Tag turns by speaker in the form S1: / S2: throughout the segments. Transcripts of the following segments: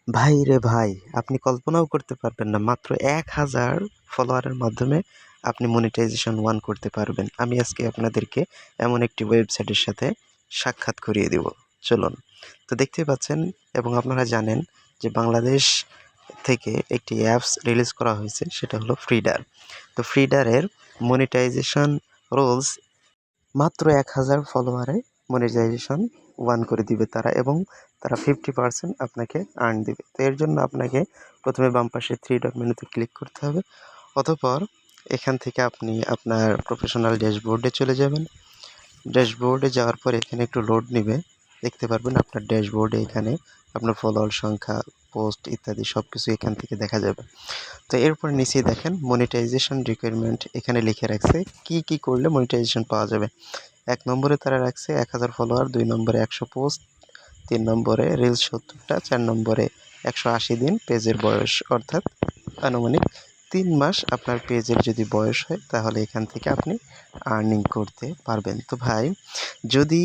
S1: ভাই রে ভাই, আপনি কল্পনাও করতে পারবেন না, মাত্র ১,০০০ ফলোয়ারের মাধ্যমে আপনি মনিটাইজেশন 1 করতে পারবেন। আমি আজকে আপনাদেরকে এমন একটি ওয়েবসাইটের সাথে সাক্ষাৎ করিয়ে দিব। চলুন। তো দেখতেই পাচ্ছেন এবং আপনারা জানেন যে বাংলাদেশ থেকে একটি অ্যাপস রিলিজ করা হয়েছে, সেটা হলো ফ্রিডার। তো ফ্রিডারের মনিটাইজেশন রুলস মাত্র ১,০০০ ফলোয়ারে মনিটাইজেশন 1 করে দিবে তারা এবং তারা 50% আপনাকে আর্ন দিবে। তো এর জন্য আপনাকে প্রথমে বাম পাশে 3 ডট মেনুতে ক্লিক করতে হবে। অতঃপর এখান থেকে আপনি আপনার প্রফেশনাল ড্যাশবোর্ডে চলে যাবেন। ড্যাশবোর্ডে যাওয়ার পর এখানে একটু লোড নিবে। দেখতে পারবেন আপনার ড্যাশবোর্ডে এখানে আপনার ফলোয়ার সংখ্যা, পোস্ট ইত্যাদি সবকিছু এখান থেকে দেখা যাবে। তো এরপর নিচেই দেখেন মনিটাইজেশন রিকোয়ারমেন্ট এখানে লিখে রাখছে কি করলে মনিটাইজেশন পাওয়া যাবে। ১ নম্বরে তারা রাখছে ১,০০০ ফলোয়ার, ২ নম্বরে ১০০ পোস্ট, ৩ নম্বরে রিলস ৭০টা, ৪ নম্বরে ১৮০ দিন পেজের বয়স, অর্থাৎ আনুমানিক ৩ মাস আপনার পেজের যদি বয়স হয় তাহলে এখান থেকে আপনি আর্নিং করতে পারবেন। তো ভাই, যদি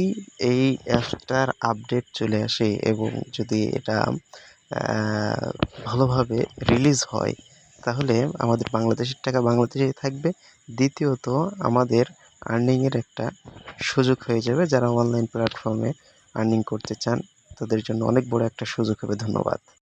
S1: এই অ্যাপসটার আপডেট চলে আসে এবং যদি এটা ভালোভাবে রিলিজ হয় তাহলে আমাদের বাংলাদেশের টাকা বাংলাদেশেই থাকবে। দ্বিতীয়ত আমাদের আর্নিংয়ের একটা সুযোগ হয়ে যাবে। যারা অনলাইন প্ল্যাটফর্মে আর্নিং করতে চান তাদের জন্য অনেক বড় একটা সুযোগ হবে। ধন্যবাদ।